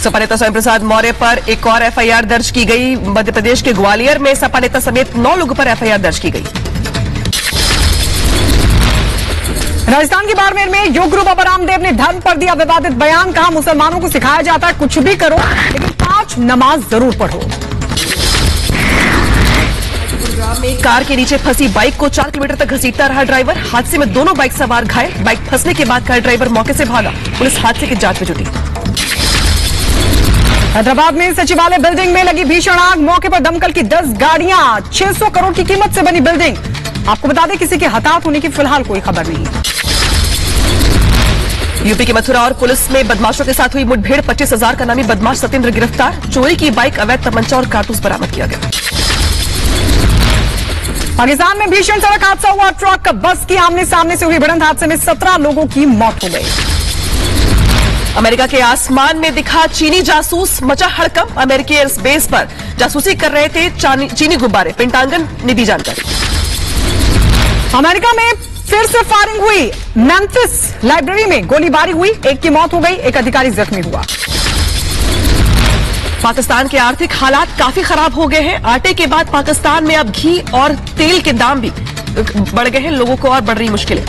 सपा नेता स्वयं प्रसाद मौर्य पर एक और एफआईआर दर्ज की गई। मध्य प्रदेश के ग्वालियर में सपा नेता समेत 9 लोगों पर एफआईआर दर्ज की गई। राजस्थान के बाड़मेर में योग गुरु बाबा रामदेव ने धर्म पर दिया विवादित बयान। कहा मुसलमानों को सिखाया जाता है कुछ भी करो लेकिन 5 नमाज जरूर पढ़ो। में कार के नीचे फंसी बाइक को 4 किलोमीटर तक घसीटता रहा ड्राइवर। हादसे में दोनों बाइक सवार घायल। बाइक फंसने के बाद कार ड्राइवर मौके से भागा। पुलिस हादसे की जांच में जुटी। हैदराबाद में सचिवालय बिल्डिंग में लगी भीषण आग। मौके पर दमकल की 10 गाड़ियां। 600 करोड़ की कीमत से बनी बिल्डिंग। आपको बता दें किसी के हताहत होने की फिलहाल कोई खबर नहीं। यूपी के मथुरा और पुलिस में बदमाशों के साथ हुई मुठभेड़। 25,000 का नामी बदमाश सत्येंद्र गिरफ्तार। चोरी की बाइक, अवैध तमंचा और कारतूस बरामद किया गया। पाकिस्तान में भीषण सड़क हादसा हुआ। ट्रक बस की आमने सामने से हुई भिड़ंत। हादसे में 17 लोगों की मौत हो गई। अमेरिका के आसमान में दिखा चीनी जासूस। मचा हड़कंप। अमेरिकी एयरबेस पर जासूसी कर रहे थे चीनी गुब्बारे। पेंटागन ने दी जानकारी। अमेरिका में फिर से फायरिंग हुई। मेम्फिस लाइब्रेरी में गोलीबारी हुई। एक की मौत हो गई, एक अधिकारी जख्मी हुआ। पाकिस्तान के आर्थिक हालात काफी खराब हो गए हैं। आटे के बाद पाकिस्तान में अब घी और तेल के दाम भी बढ़ गए हैं। लोगों को और बढ़ रही मुश्किलें।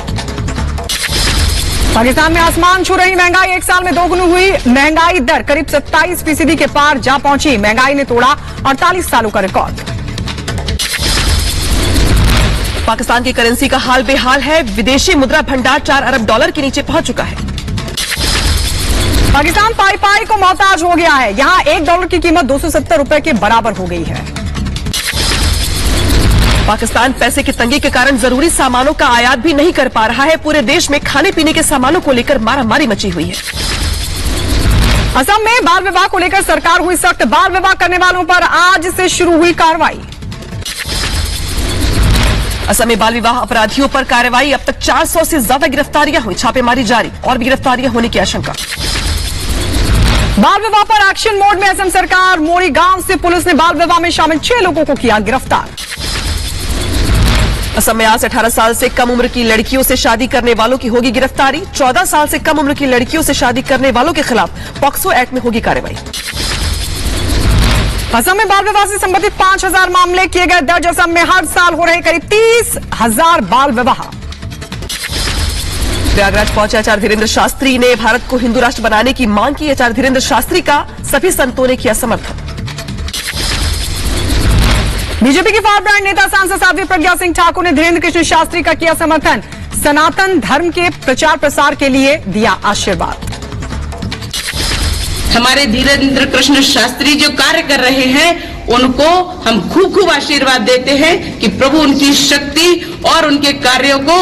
पाकिस्तान में आसमान छू रही महंगाई। एक साल में दोगुनी हुई महंगाई दर करीब 27% के पार जा पहुंची। महंगाई ने तोड़ा 48 सालों का रिकॉर्ड। पाकिस्तान की करेंसी का हाल बेहाल है। विदेशी मुद्रा भंडार 4 अरब डॉलर के नीचे पहुंच चुका है। पाकिस्तान पाई को मोहताज हो गया है। यहां $1 की कीमत 270 रुपए के बराबर हो गई है। पाकिस्तान पैसे की तंगी के कारण जरूरी सामानों का आयात भी नहीं कर पा रहा है। पूरे देश में खाने पीने के सामानों को लेकर मारामारी मची हुई है। असम में बाल विवाह को लेकर सरकार हुई सख्त। बाल विवाह करने वालों पर आज से शुरू हुई कार्रवाई। असम में बाल विवाह अपराधियों पर कार्रवाई। अब तक 400 से ज्यादा गिरफ्तारियां हुई। छापेमारी जारी। और भी गिरफ्तारियां होने की आशंका। बाल विवाह पर एक्शन मोड में असम सरकार। मोरी गांव से पुलिस ने बाल विवाह में शामिल 6 लोगों को किया गिरफ्तार। असम में आज 18 साल से कम उम्र की लड़कियों से शादी करने वालों की होगी गिरफ्तारी। 14 साल से कम उम्र की लड़कियों से शादी करने वालों के खिलाफ पॉक्सो एक्ट में होगी कार्रवाई। असम में बाल विवाह से संबंधित 5,000 मामले किए गए दर्ज। असम में हर साल हो रहे करीब 30,000 बाल विवाह। प्रयागराज पहुंचे आचार्य धीरेन्द्र शास्त्री ने भारत को हिंदू राष्ट्र बनाने की मांग की। आचार्य धीरेन्द्र शास्त्री का सभी संतों ने किया समर्थन। बीजेपी के फॉर ब्रांड नेता सांसद साध्वी प्रज्ञा सिंह ठाकुर ने धीरेन्द्र कृष्ण शास्त्री का किया समर्थन। सनातन धर्म के प्रचार प्रसार के लिए दिया आशीर्वाद। हमारे धीरेन्द्र कृष्ण शास्त्री जो कार्य कर रहे हैं उनको हम खूब खूब आशीर्वाद देते हैं कि प्रभु उनकी शक्ति और उनके कार्यों को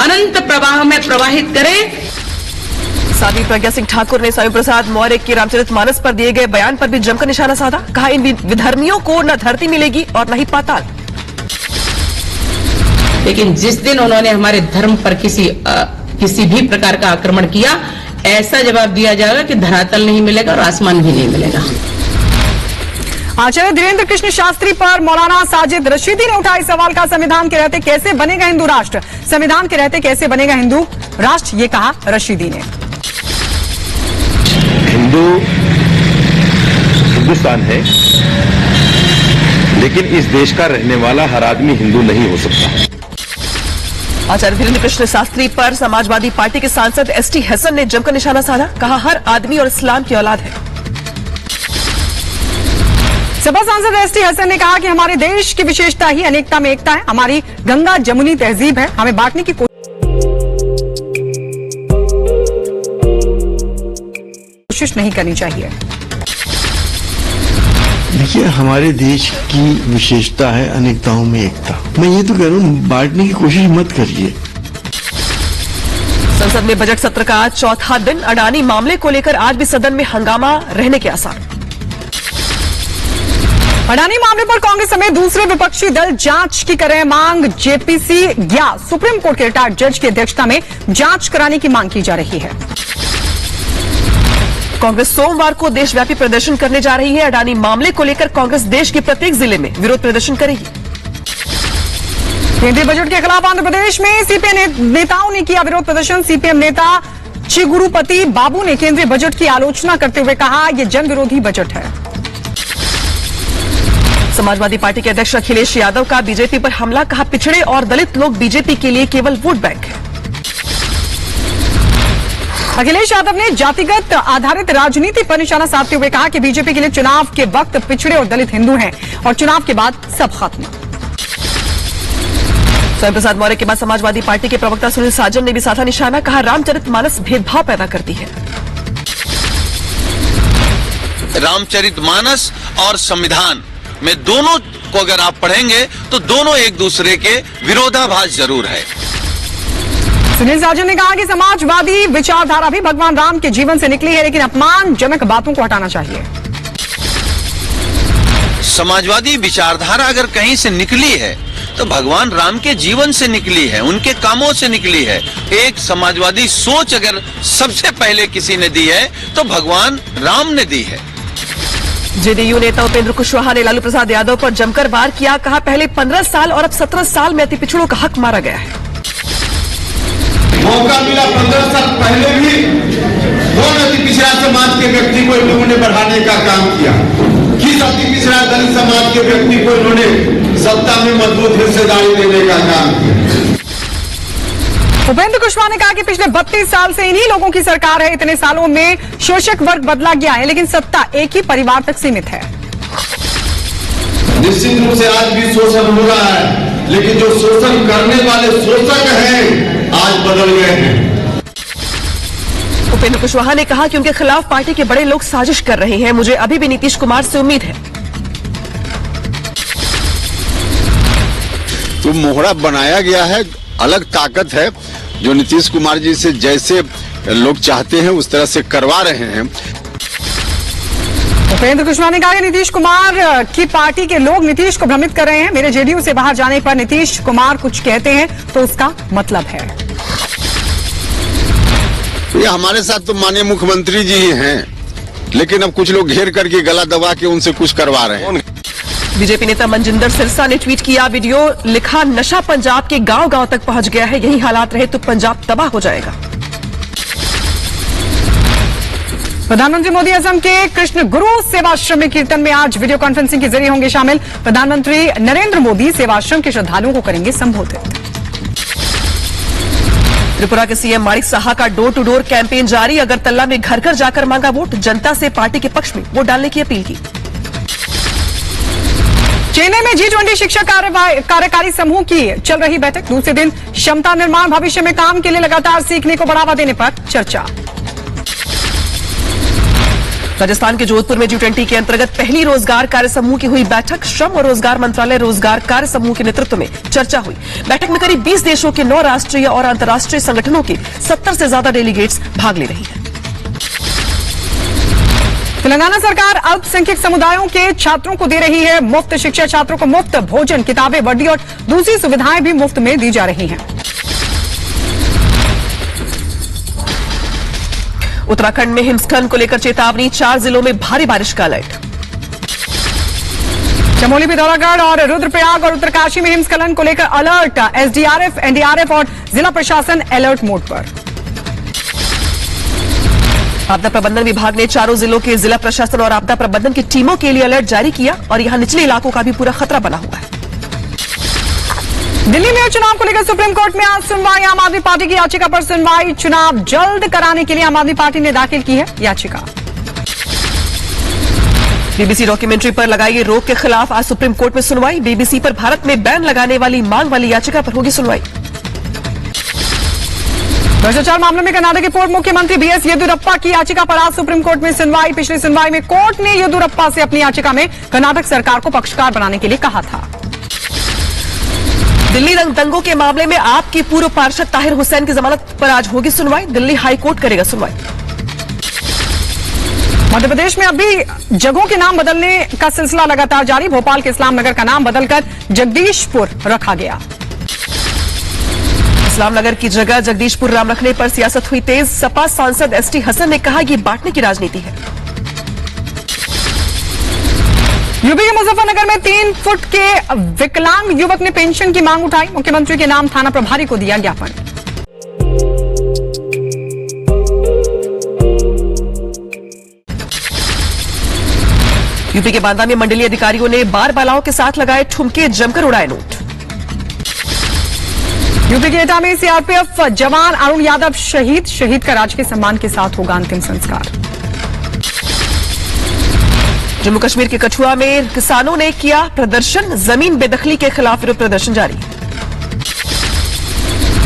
अनंत प्रवाह में प्रवाहित करे। साध्वी प्रज्ञा सिंह ठाकुर ने स्वयं प्रसाद मौर्य के रामचरितमानस पर दिए गए बयान पर भी जमकर निशाना साधा। कहा इन विधर्मियों को न धरती मिलेगी और न ही पाताल। लेकिन जिस दिन उन्होंने हमारे धर्म पर किसी भी प्रकार का आक्रमण किया, ऐसा जवाब दिया जाएगा कि धरातल नहीं मिलेगा और आसमान भी नहीं मिलेगा। आचार्य धीरेन्द्र कृष्ण शास्त्री पर मौलाना साजिद रशीदी ने उठाई सवाल। का संविधान के रहते कैसे बनेगा हिंदू राष्ट्र। संविधान के रहते कैसे बनेगा हिंदू राष्ट्र, ये कहा रशीदी ने। हिंदुस्तान है, लेकिन इस देश का रहने वाला हर आदमी हिंदू नहीं हो सकता। आचार्य धीरेन्द्र कृष्ण शास्त्री पर समाजवादी पार्टी के सांसद एसटी हसन ने जमकर निशाना साधा। कहा हर आदमी और इस्लाम की औलाद है। सपा सांसद एसटी हसन ने कहा कि हमारे देश की विशेषता ही अनेकता में एकता है। हमारी गंगा जमुनी तहजीब है। हमें बांटने की कोशिश नहीं करनी चाहिए। देखिए, हमारे देश की विशेषता है अनेकताओं में एकता। मैं ये तो कह रहा हूँ, बांटने की कोशिश मत करिए। संसद में बजट सत्र का आज चौथा दिन। अडानी मामले को लेकर आज भी सदन में हंगामा रहने के आसार। अडानी मामले पर कांग्रेस समेत दूसरे विपक्षी दल जांच की करें मांग। जेपीसी या सुप्रीम कोर्ट के रिटायर्ड जज की अध्यक्षता में जांच कराने की मांग की जा रही है। कांग्रेस सोमवार को देशव्यापी प्रदर्शन करने जा रही है। अडानी मामले को लेकर कांग्रेस देश के प्रत्येक जिले में विरोध प्रदर्शन करेगी। केंद्रीय बजट के खिलाफ आंध्र प्रदेश में सीपीएम नेताओं ने किया विरोध प्रदर्शन। सीपीएम नेता चिगुरुपति बाबू ने केंद्रीय बजट की आलोचना करते हुए कहा, यह जन विरोधी बजट है। समाजवादी पार्टी के अध्यक्ष अखिलेश यादव का बीजेपी पर हमला, कहा पिछड़े और दलित लोग बीजेपी के लिए केवल वोट बैंक है। अखिलेश यादव ने जातिगत आधारित राजनीति पर निशाना साधते हुए कहा कि बीजेपी के लिए चुनाव के वक्त पिछड़े और दलित हिंदू हैं और चुनाव के बाद सब खत्म। स्वयं प्रसाद मौर्य के बाद समाजवादी पार्टी के प्रवक्ता सुनील साजन ने भी साधा निशाना, कहा रामचरितमानस भेदभाव पैदा करती है। रामचरितमानस और संविधान में दोनों को अगर आप पढ़ेंगे तो दोनों एक दूसरे के विरोधाभास जरूर है। सुनील साजन ने कहा कि समाजवादी विचारधारा भी भगवान राम के जीवन से निकली है, लेकिन अपमानजनक बातों को हटाना चाहिए। समाजवादी विचारधारा अगर कहीं से निकली है तो भगवान राम के जीवन से निकली है, उनके कामों से निकली है। एक समाजवादी सोच अगर सबसे पहले किसी ने दी है तो भगवान राम ने दी है। जेडीयू नेता उपेंद्र कुशवाहा ने लालू प्रसाद यादव पर जमकर वार किया, कहा पहले 15 साल और अब 17 साल में अति पिछड़ों का हक मारा गया है। मौका मिला 15 साल पहले भी कौन अति पिछड़ा समाज के व्यक्ति को इन लोगों ने बढ़ाने का काम किया, किस अति पिछड़ा दलित समाज के व्यक्ति को इन्होंने सत्ता में मजबूत हिस्सेदारी देने का काम किया। उपेंद्र कुशवाहा ने कहा कि पिछले 32 साल से इन्हीं लोगों की सरकार है। इतने सालों में शोषक वर्ग बदला गया है, लेकिन सत्ता एक ही परिवार तक सीमित है। निश्चित रूप से आज भी शोषण हो रहा है, लेकिन जो शोषण करने वाले शोषक हैं आज बदल गए हैं। उपेंद्र कुशवाहा ने कहा कि उनके खिलाफ पार्टी के बड़े लोग साजिश कर रहे हैं। मुझे अभी भी नीतीश कुमार से उम्मीद है। तो मोहरा बनाया गया है, अलग ताकत है जो नीतीश कुमार जी से जैसे लोग चाहते हैं उस तरह से करवा रहे हैं। उपेंद्र कुशवाहा ने कहा कि नीतीश कुमार की पार्टी के लोग नीतीश को भ्रमित कर रहे हैं। मेरे जेडीयू से बाहर जाने पर नीतीश कुमार कुछ कहते हैं तो उसका मतलब है। ये हमारे साथ तो माननीय मुख्यमंत्री जी ही हैं, लेकिन अब कुछ लोग घेर करके गला दबा के उनसे कुछ करवा रहे हैं। बीजेपी नेता मनजिंदर सिरसा ने ट्वीट किया वीडियो, लिखा नशा पंजाब के गांव-गांव तक पहुंच गया है। यही हालात रहे तो पंजाब तबाह हो जाएगा। प्रधानमंत्री मोदी असम के कृष्ण गुरु सेवाश्रम में कीर्तन में आज वीडियो कॉन्फ्रेंसिंग के जरिए होंगे शामिल। प्रधानमंत्री नरेंद्र मोदी सेवाश्रम के श्रद्धालुओं को करेंगे संबोधित। त्रिपुरा के सीएम माणिक साहा का डोर टू डोर कैंपेन जारी। अगरतला में घर घर जाकर मांगा वोट, जनता से पार्टी के पक्ष में वोट डालने की अपील की। चेन्नई में G20 शिक्षा कार्यकारी समूह की चल रही बैठक। दूसरे दिन क्षमता निर्माण, भविष्य में काम के लिए लगातार सीखने को बढ़ावा देने पर चर्चा। राजस्थान के जोधपुर में G20 के अंतर्गत पहली रोजगार कार्य समूह की हुई बैठक। श्रम और रोजगार मंत्रालय रोजगार कार्य समूह के नेतृत्व में चर्चा हुई। बैठक में करीब 20 देशों के 9 राष्ट्रीय और अंतर्राष्ट्रीय संगठनों के 70 से ज्यादा डेलीगेट्स भाग ले रही हैं। तेलंगाना सरकार अल्पसंख्यक समुदायों के छात्रों को दे रही है मुफ्त शिक्षा। छात्रों को मुफ्त भोजन, किताबें, वर्दी और दूसरी सुविधाएं भी मुफ्त में दी जा रही हैं। उत्तराखंड में हिमस्खलन को लेकर चेतावनी, 4 जिलों में भारी बारिश का अलर्ट। चमोली, पिथौरागढ़ और रुद्रप्रयाग और उत्तरकाशी में हिमस्खलन को लेकर अलर्ट। एसडीआरएफ, एनडीआरएफ और जिला प्रशासन अलर्ट मोड पर। आपदा प्रबंधन विभाग ने चारों जिलों के जिला प्रशासन और आपदा प्रबंधन की टीमों के लिए अलर्ट जारी किया और यहां निचले इलाकों का भी पूरा खतरा बना हुआ है। दिल्ली में चुनाव को लेकर सुप्रीम कोर्ट में आज सुनवाई। आम आदमी पार्टी की याचिका पर सुनवाई। चुनाव जल्द कराने के लिए आम आदमी पार्टी ने दाखिल की है याचिका। बीबीसी डॉक्यूमेंट्री पर लगाई रोक के खिलाफ आज सुप्रीम कोर्ट में सुनवाई। बीबीसी पर भारत में बैन लगाने वाली मांग वाली याचिका पर होगी सुनवाई। भ्रष्टाचार मामले में कर्नाटक के पूर्व मुख्यमंत्री बीएस येदियुरप्पा की याचिका पर आज सुप्रीम कोर्ट में सुनवाई। पिछली सुनवाई में कोर्ट ने येदियुरप्पा से अपनी याचिका में कर्नाटक सरकार को पक्षकार बनाने के लिए कहा था। दिल्ली दंगों के मामले में आप की पूर्व पार्षद ताहिर हुसैन की जमानत पर आज होगी सुनवाई। दिल्ली हाई कोर्ट करेगा सुनवाई। मध्य प्रदेश में अभी जगहों के नाम बदलने का सिलसिला लगातार जारी। भोपाल के इस्लाम नगर का नाम बदलकर जगदीशपुर रखा गया। इस्लाम नगर की जगह जगदीशपुर नाम रखने पर सियासत हुई तेज। सपा सांसद एसटी हसन ने कहा यह बांटने की राजनीति है। यूपी के मुजफ्फरनगर में 3 फुट के विकलांग युवक ने पेंशन की मांग उठाई। मुख्यमंत्री के नाम थाना प्रभारी को दिया ज्ञापन। यूपी के बांदा में मंडलीय अधिकारियों ने बार बालाओं के साथ लगाए ठुमके, जमकर उड़ाए नोट। यूपी के एटा में सीआरपीएफ जवान अरुण यादव शहीद का राजकीय सम्मान के साथ होगा अंतिम संस्कार। जम्मू कश्मीर के कठुआ में किसानों ने किया प्रदर्शन, जमीन बेदखली के खिलाफ विरोध प्रदर्शन जारी।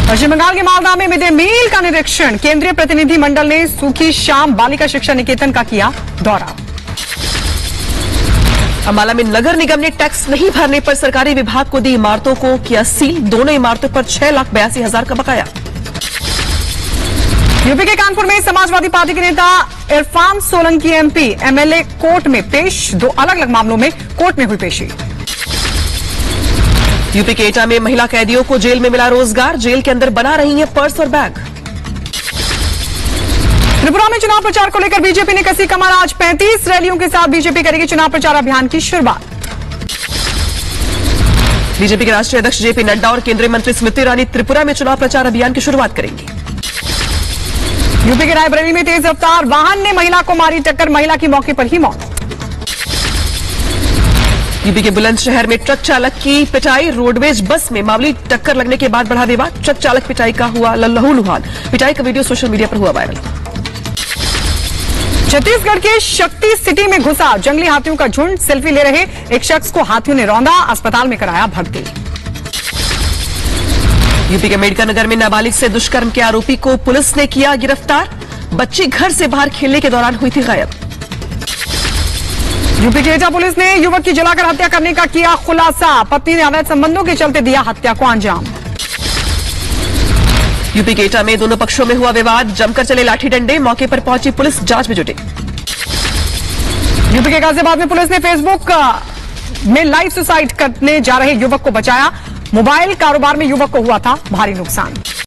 पश्चिम बंगाल के मालदा में मिड डे मील का निरीक्षण, केंद्रीय प्रतिनिधि मंडल ने सूखी शाम बालिका शिक्षा निकेतन का किया दौरा। अम्बाला में नगर निगम ने टैक्स नहीं भरने पर सरकारी विभाग को दी इमारतों को किया सील, दोनों इमारतों पर 6,82,000 का बकाया। यूपी के कानपुर में समाजवादी पार्टी के नेता Irfan Solanki MP MLA court में पेश, 2 अलग-अलग मामलों में कोर्ट में हुई पेशी। यूपी के एटा में महिला कैदियों को जेल में मिला रोजगार, जेल के अंदर बना रही हैं पर्स और बैग। त्रिपुरा में चुनाव प्रचार को लेकर बीजेपी ने कसी कमर, आज 35 रैलियों के साथ बीजेपी करेगी चुनाव प्रचार अभियान की शुरुआत। बीजेपी के राष्ट्रीय अध्यक्ष जेपी नड्डा और केंद्रीय मंत्री स्मृति ईरानी त्रिपुरा में चुनाव प्रचार अभियान की शुरुआत करेंगी। यूपी के रायबरेली में तेज रफ्तार वाहन ने महिला को मारी टक्कर, महिला की मौके पर ही मौत। यूपी के बुलंदशहर में ट्रक चालक की पिटाई, रोडवेज बस में मामूली टक्कर लगने के बाद बढ़ा विवाद, ट्रक चालक पिटाई का हुआ लहूलुहान, पिटाई का वीडियो सोशल मीडिया पर हुआ वायरल। छत्तीसगढ़ के शक्ति सिटी में घुसा जंगली हाथियों का झुंड, सेल्फी ले रहे एक शख्स को हाथियों ने रौंदा, अस्पताल में कराया भर्ती। यूपी के मेडका नगर में नाबालिग से दुष्कर्म के आरोपी को पुलिस ने किया गिरफ्तार, बच्ची घर से बाहर खेलने के दौरान हुई थी गायब। यूपी की एटा पुलिस ने युवक की जलाकर हत्या करने का किया खुलासा, पत्नी ने अवैध संबंधों के चलते दिया हत्या को अंजाम। यूपी के एटा में दोनों पक्षों में हुआ विवाद, जमकर चले लाठी डंडे, मौके पर पहुंची पुलिस जांच में जुटी। यूपी के गाजियाबाद में पुलिस ने फेसबुक में लाइव सुसाइड करने जा रहे युवक को बचाया, मोबाइल कारोबार में युवक को हुआ था भारी नुकसान।